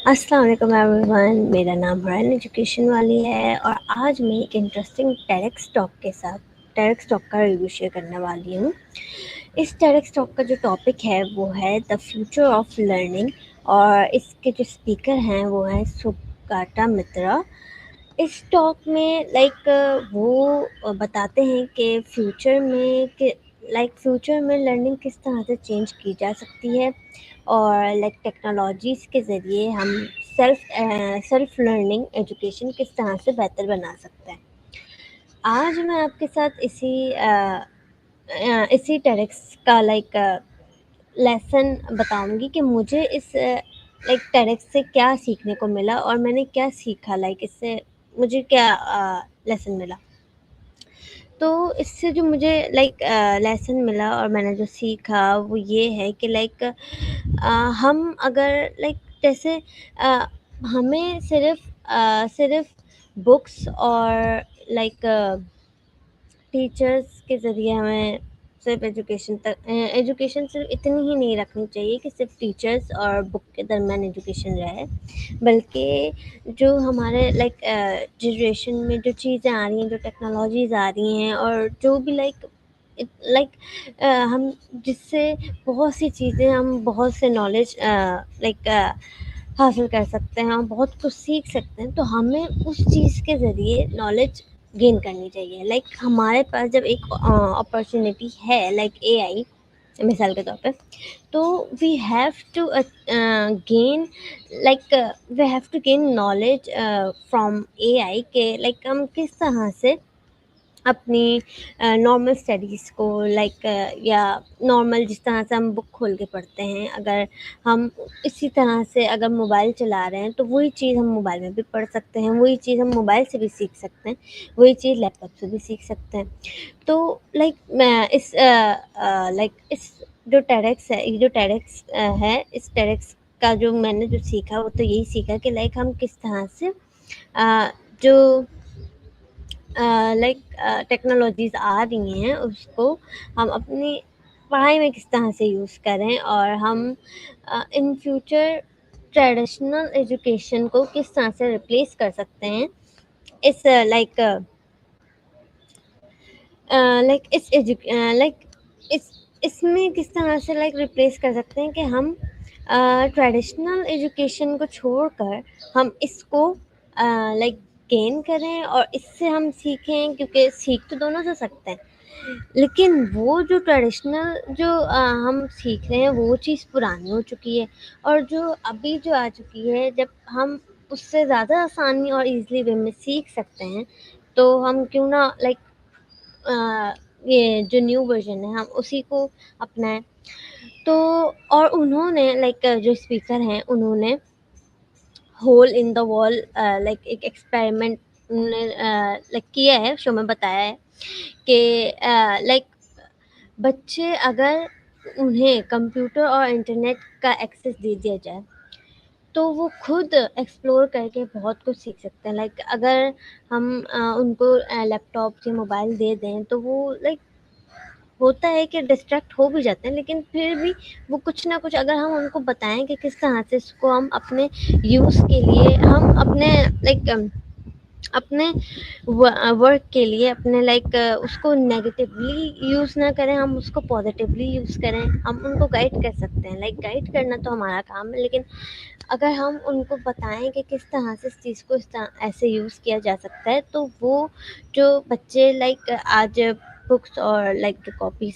السلام علیکم every one, میرا نام برائن ایجوکیشن والی ہے اور آج میں ایک انٹرسٹنگ ٹیڈکس ٹاک کے ساتھ ٹیڈکس ٹاک کا ریویو شیئر کرنے والی ہوں۔ اس ٹیڈکس ٹاک کا جو ٹاپک ہے وہ ہے دا فیوچر آف لرننگ، اور اس کے جو اسپیکر ہیں وہ ہیں سگاتا مترا۔ اس ٹاک میں وہ بتاتے ہیں کہ فیوچر میں لرننگ کس طرح سے چینج کی جا سکتی ہے، اور ٹیکنالوجیز کے ذریعے ہم سیلف لرننگ ایجوکیشن کس طرح سے بہتر بنا سکتے ہیں۔ آج میں آپ کے ساتھ اسی ٹیڈکس کا لیسن بتاؤں گی کہ مجھے اس ٹیڈکس سے کیا سیکھنے کو ملا اور میں نے کیا سیکھا، اس سے مجھے کیا لیسن ملا۔ تو اس سے جو مجھے لیسن ملا اور میں نے جو سیکھا وہ یہ ہے کہ ہم اگر جیسے ہمیں صرف بکس اور ٹیچرز کے ذریعے ہمیں صرف ایجوکیشن صرف اتنی ہی نہیں رکھنی چاہیے کہ صرف ٹیچرز اور بک کے درمیان ایجوکیشن رہے، بلکہ جو ہمارے جنریشن میں جو چیزیں آ رہی ہیں، جو ٹیکنالوجیز آ رہی ہیں، اور جو بھی ہم جس سے بہت سی چیزیں، ہم بہت سے نالج حاصل کر سکتے ہیں، ہم بہت کچھ سیکھ سکتے ہیں، تو ہمیں اس چیز کے ذریعے نالج گین کرنی چاہیے۔ ہمارے پاس جب ایک اپرچونیٹی ہے اے آئی مثال کے طور پہ، تو we have to gain knowledge from A I کہ ہم کس طرح سے اپنی نارمل اسٹڈیز کو یا نارمل جس طرح سے ہم بک کھول کے پڑھتے ہیں، اگر ہم اسی طرح سے اگر موبائل چلا رہے ہیں تو وہی چیز ہم موبائل میں بھی پڑھ سکتے ہیں، وہی چیز ہم موبائل سے بھی سیکھ سکتے ہیں، وہی چیز لیپ ٹاپ سے بھی سیکھ سکتے ہیں۔ تو اس جو ٹیڈکس ہے، یہ جو ٹیڈکس ہے، اس ٹیڈکس کا جو میں نے جو سیکھا وہ تو یہی سیکھا کہ ہم کس طرح سے جو ٹیکنالوجیز آ رہی ہیں اس کو ہم اپنی پڑھائی میں کس طرح سے یوز کریں، اور ہم ان فیوچر ٹریڈیشنل ایجوکیشن کو کس طرح سے ریپلیس کر سکتے ہیں، اس اس میں کس طرح سے ریپلیس کر سکتے ہیں کہ ہم ٹریڈیشنل ایجوکیشن کو چھوڑ کر ہم اس کو گین کریں اور اس سے ہم سیکھیں، کیونکہ سیکھ تو دونوں سے سکتے ہیں، لیکن وہ جو ٹریڈیشنل جو ہم سیکھ رہے ہیں وہ چیز پرانی ہو چکی ہے، اور جو ابھی جو آ چکی ہے، جب ہم اس سے زیادہ آسانی اور ایزلی وے میں سیکھ سکتے ہیں تو ہم کیوں نہ یہ جو نیو ورژن ہے ہم اسی کو اپنائیں۔ تو اور انہوں نے جو اسپیکر ہیں انہوں نے ہول ان دا وال ایک ایکسپیریمنٹ کیا ہے، شو میں بتایا ہے کہ بچے اگر انہیں کمپیوٹر اور انٹرنیٹ کا ایکسیس دے دیا جائے تو وہ خود ایکسپلور کر کے بہت کچھ سیکھ سکتے ہیں۔ اگر ہم ان کو لیپ ٹاپ یا موبائل دے دیں تو وہ ہوتا ہے کہ ڈسٹریکٹ ہو بھی جاتے ہیں، لیکن پھر بھی وہ کچھ نہ کچھ اگر ہم ان کو بتائیں کہ کس طرح سے اس کو ہم اپنے یوز کے لیے، ہم اپنے ورک کے لیے، اپنے اس کو نیگیٹیولی یوز نہ کریں، ہم اس کو پازیٹیولی یوز کریں، ہم ان کو گائڈ کر سکتے ہیں۔ گائڈ کرنا تو ہمارا کام ہے، لیکن اگر ہم ان کو بتائیں کہ کس طرح سے اس چیز کو ایسے یوز کیا جا سکتا ہے، تو وہ جو بچے آج بکس اور کاپیز،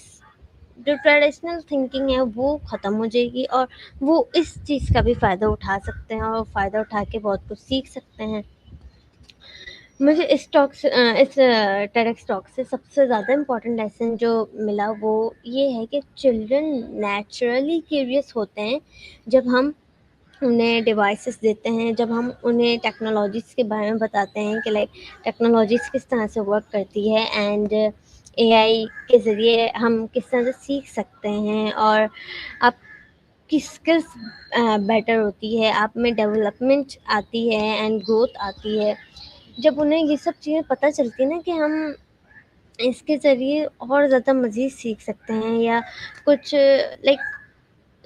جو ٹریڈیشنل تھنکنگ ہے وہ ختم ہو جائے گی، اور وہ اس چیز کا بھی فائدہ اٹھا سکتے ہیں اور فائدہ اٹھا کے بہت کچھ سیکھ سکتے ہیں۔ مجھے اس ٹیڈکس ٹاک سے سب سے زیادہ امپورٹنٹ لیسن جو ملا وہ یہ ہے کہ چلڈرن نیچرلی کیوریس ہوتے ہیں جب ہم انہیں ڈیوائسز دیتے ہیں، جب ہم انہیں ٹیکنالوجیز کے بارے میں بتاتے ہیں کہ ٹیکنالوجیز کس طرح سے ورک کرتی ہے، اینڈ اے آئی کے ذریعے ہم کس طرح سے سیکھ سکتے ہیں، اور آپ کی اسکلس بیٹر ہوتی ہے، آپ میں ڈیولپمنٹ آتی ہے اینڈ گروتھ آتی ہے۔ جب انہیں یہ سب چیزیں پتہ چلتی ہیں نا کہ ہم اس کے ذریعے اور زیادہ مزید سیکھ سکتے ہیں، یا کچھ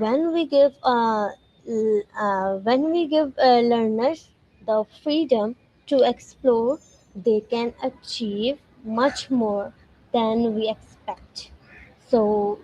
when we give learners the freedom to explore, they can achieve much more than we expect. So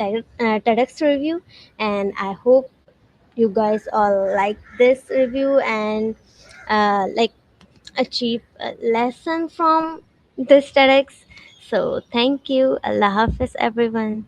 TEDx review, and I hope you guys all like this review and like achieve a lesson from this TEDx. So thank you. Allah Hafiz everyone.